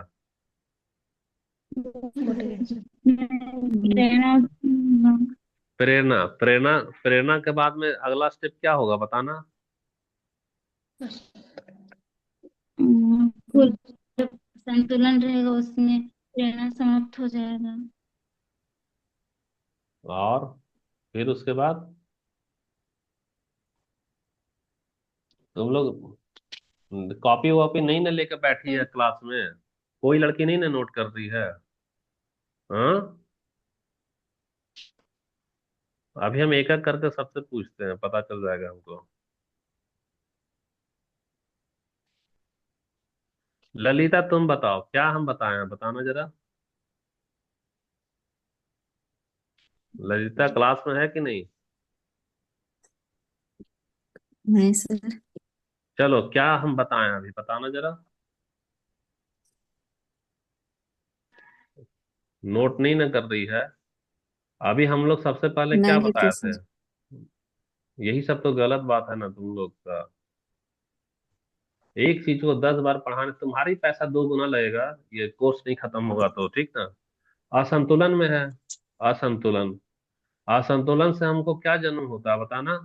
Speaker 4: मोटिवेशन
Speaker 2: प्रेरणा।
Speaker 1: प्रेरणा। प्रेरणा, प्रेरणा के बाद में अगला स्टेप क्या होगा बताना।
Speaker 2: कुल जब संतुलन रहेगा उसमें प्रेरणा समाप्त हो जाएगा।
Speaker 1: और फिर उसके बाद तुम लोग कॉपी वॉपी नहीं ना लेकर बैठी है क्लास में, कोई लड़की नहीं ना नोट कर रही है। हाँ, अभी हम एक एक करके सबसे पूछते हैं, पता चल जाएगा हमको। ललिता तुम बताओ, क्या हम बताएं, बताना जरा। ललिता क्लास में है कि नहीं।
Speaker 5: नहीं सर।
Speaker 1: चलो क्या हम बताएं अभी, बताना जरा। नोट नहीं ना कर रही है। अभी हम लोग सबसे पहले क्या
Speaker 5: नहीं थे
Speaker 1: बताए थे,
Speaker 5: सर।
Speaker 1: यही सब तो गलत बात है ना तुम लोग का। एक चीज को 10 बार पढ़ाने तुम्हारी पैसा 2 गुना लगेगा, ये कोर्स नहीं खत्म होगा तो, ठीक ना। असंतुलन में है, असंतुलन। असंतुलन से हमको क्या जन्म होता है बताना,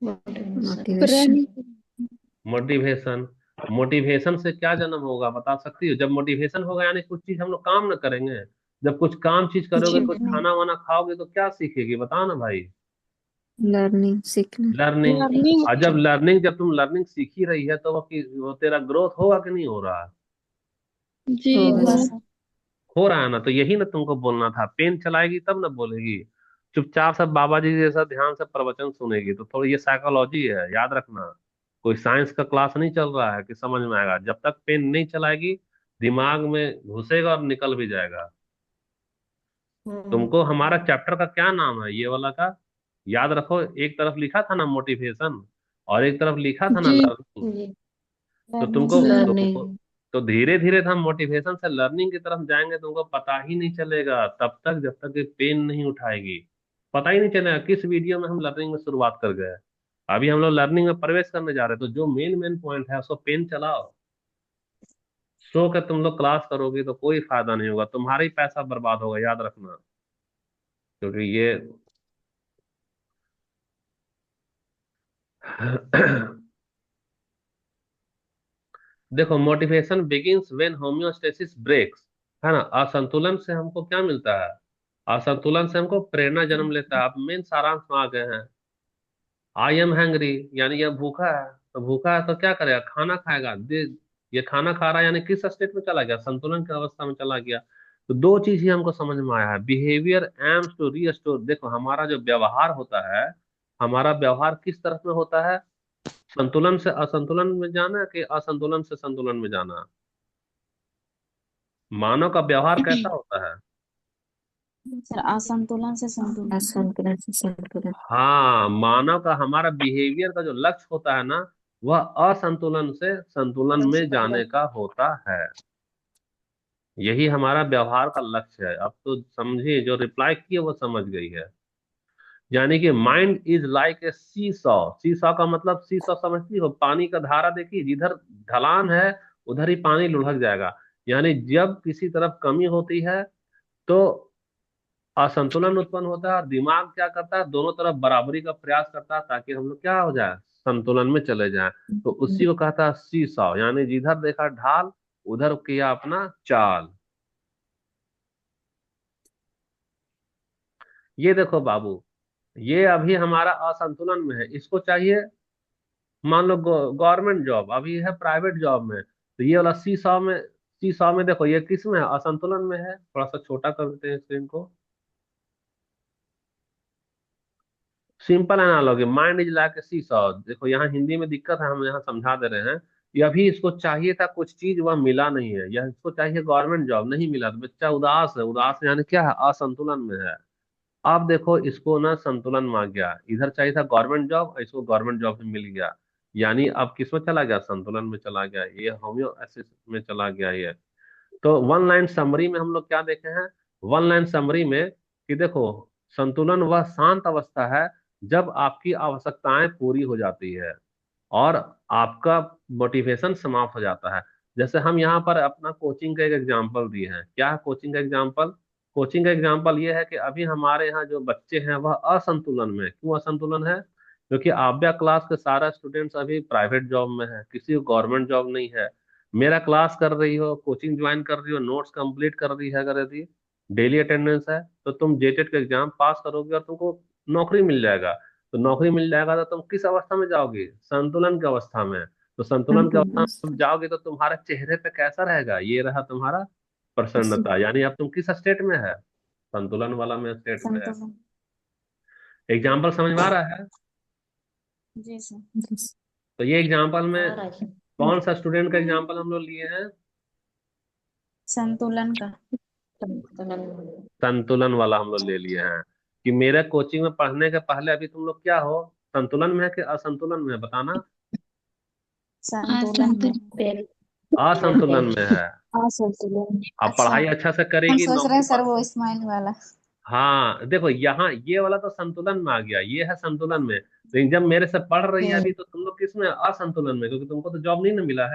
Speaker 4: मोटिवेशन
Speaker 5: मोटिवेशन।
Speaker 1: मोटिवेशन। मोटिवेशन से क्या जन्म होगा बता सकती हो, जब मोटिवेशन होगा यानी कुछ चीज हम लोग काम न करेंगे। जब कुछ काम चीज करोगे, कुछ खाना वाना खाओगे तो क्या सीखेगी बताओ ना भाई,
Speaker 5: लर्निंग, सीखना।
Speaker 1: लर्निंग।
Speaker 3: लर्निंग।
Speaker 1: और जब तुम लर्निंग सीख ही रही है तो वो तेरा ग्रोथ होगा कि नहीं हो रहा है,
Speaker 2: जी
Speaker 5: होगा
Speaker 2: हाँ।
Speaker 5: सर।
Speaker 1: हो रहा है ना। तो यही ना तुमको बोलना था, पेन चलाएगी तब ना बोलेगी। चुपचाप सब बाबा जी जैसा ध्यान से प्रवचन सुनेगी, तो थोड़ी ये साइकोलॉजी है, याद रखना। कोई साइंस का क्लास नहीं चल रहा है कि समझ में आएगा। जब तक पेन नहीं चलाएगी, दिमाग में घुसेगा और निकल भी जाएगा। तुमको हमारा चैप्टर का क्या नाम है, ये वाला का याद रखो। एक तरफ लिखा था ना मोटिवेशन, और एक तरफ लिखा था ना
Speaker 2: जी
Speaker 1: लर्निंग।
Speaker 4: जी
Speaker 1: तो तुमको तुमको
Speaker 4: लर्निंग
Speaker 1: तो धीरे धीरे हम मोटिवेशन से लर्निंग की तरफ जाएंगे, तुमको पता ही नहीं चलेगा तब तक जब तक ये पेन नहीं उठाएगी। पता ही नहीं चलेगा किस वीडियो में हम लर्निंग में शुरुआत कर गए। अभी हम लोग लर्निंग में प्रवेश करने जा रहे हैं, तो जो मेन मेन पॉइंट है उसको पेन चलाओ। सो के तुम लोग क्लास करोगे तो कोई फायदा नहीं होगा, तुम्हारा ही पैसा बर्बाद होगा, याद रखना। क्योंकि ये देखो, motivation begins when homeostasis breaks, है ना। असंतुलन से हमको क्या मिलता है, असंतुलन से हमको प्रेरणा जन्म लेता है। अब मेन सारांश में आ गए हैं। आई एम हैंग्री, यानी यह भूखा है, तो भूखा है तो क्या करेगा, खाना खाएगा। ये खाना खा रहा है यानी किस स्टेट में चला गया, संतुलन की अवस्था में चला गया। तो दो चीज ही हमको समझ में आया है, बिहेवियर एम्स टू रीस्टोर। देखो हमारा जो व्यवहार होता है, हमारा व्यवहार किस तरफ में होता है, संतुलन से असंतुलन में जाना कि असंतुलन से संतुलन में जाना। मानव का व्यवहार कैसा होता है?
Speaker 3: सर असंतुलन से संतुलन।
Speaker 5: असंतुलन से संतुलन।
Speaker 1: हाँ, मानव का हमारा बिहेवियर का जो लक्ष्य होता है ना, वह असंतुलन से संतुलन में जाने का होता है। यही हमारा व्यवहार का लक्ष्य है। अब तो समझिए, जो रिप्लाई किए वो समझ गई है। यानी कि mind is like a seesaw. Seesaw का मतलब, सी सॉ समझती हो, पानी का धारा देखिए, जिधर ढलान है उधर ही पानी लुढ़क जाएगा। यानी जब किसी तरफ कमी होती है तो असंतुलन उत्पन्न होता है, और दिमाग क्या करता है, दोनों तरफ बराबरी का प्रयास करता है ताकि हम लोग क्या हो जाए, संतुलन में चले जाएं। तो उसी को कहता है सी सॉ, यानी जिधर देखा ढाल उधर किया अपना चाल। ये देखो बाबू, ये अभी हमारा असंतुलन में है, इसको चाहिए मान लो गवर्नमेंट जॉब, अभी है प्राइवेट जॉब में। तो ये वाला सी सॉ में देखो, ये किस में है, असंतुलन में है। थोड़ा सा छोटा कर देते हैं स्क्रीन को। Simple analogy, mind is like a seesaw. देखो यहाँ हिंदी में दिक्कत है, हम यहाँ समझा दे रहे हैं। ये अभी इसको चाहिए था कुछ चीज, वह मिला नहीं है। यह इसको चाहिए गवर्नमेंट जॉब, नहीं मिला, तो बच्चा उदास है। उदास यानी क्या है, असंतुलन में है। अब देखो इसको ना संतुलन में आ गया, इधर चाहिए था गवर्नमेंट जॉब, इसको गवर्नमेंट जॉब मिल गया। यानी अब किस में चला गया, संतुलन में चला गया, ये होम्योस्टेसिस में चला गया ये। तो वन लाइन समरी में हम लोग क्या देखे हैं, वन लाइन समरी में कि देखो, संतुलन वह शांत अवस्था है जब आपकी आवश्यकताएं पूरी हो जाती है और आपका मोटिवेशन समाप्त हो जाता है। जैसे हम यहाँ पर अपना कोचिंग का एक एग्जांपल दिए हैं। क्या है कोचिंग का एग्जांपल? कोचिंग का एग्जांपल ये है कि अभी हमारे यहाँ जो बच्चे हैं वह असंतुलन में। क्यों असंतुलन है? क्योंकि आव्या क्लास के सारा स्टूडेंट्स अभी प्राइवेट जॉब में है, किसी को गवर्नमेंट जॉब नहीं है। मेरा क्लास कर रही हो, कोचिंग ज्वाइन कर रही हो, नोट्स कंप्लीट कर रही है, अगर यदि डेली अटेंडेंस है, तो तुम जेटेट का एग्जाम पास करोगे और तुमको नौकरी मिल जाएगा। तो नौकरी मिल जाएगा तो तुम किस अवस्था में जाओगे, संतुलन की अवस्था में। तो संतुलन की अवस्था में जाओगे तो तुम्हारे चेहरे पे कैसा रहेगा, ये रहा तुम्हारा प्रसन्नता। यानी अब तुम किस स्टेट में है, संतुलन वाला में स्टेट में है।
Speaker 3: संतुलन।
Speaker 1: एग्जाम्पल समझ में आ रहा है?
Speaker 3: जी सर।
Speaker 1: तो ये एग्जाम्पल में
Speaker 4: और अच्छा,
Speaker 1: कौन सा स्टूडेंट का एग्जाम्पल हम लोग लिए हैं,
Speaker 3: संतुलन का।
Speaker 4: संतुलन।
Speaker 1: संतुलन वाला हम लोग ले लिए हैं। कि मेरे कोचिंग में पढ़ने के पहले अभी तुम लोग क्या हो, संतुलन में है कि असंतुलन में है, बताना।
Speaker 3: संतुलन में।
Speaker 2: असंतुलन।
Speaker 4: वेरी
Speaker 1: असंतुलन में है।
Speaker 3: असंतुलन।
Speaker 1: अब
Speaker 3: अच्छा,
Speaker 1: पढ़ाई अच्छा से
Speaker 3: हम
Speaker 1: करेगी,
Speaker 3: सोच रहे
Speaker 1: नौकरी
Speaker 3: हैं सर वो स्माइल वाला।
Speaker 1: हाँ देखो, यहाँ ये वाला तो संतुलन में आ गया, ये है संतुलन में। लेकिन जब मेरे से पढ़ रही है अभी, तो तुम लोग किस में, असंतुलन में, क्योंकि तुमको तो जॉब नहीं ना मिला है।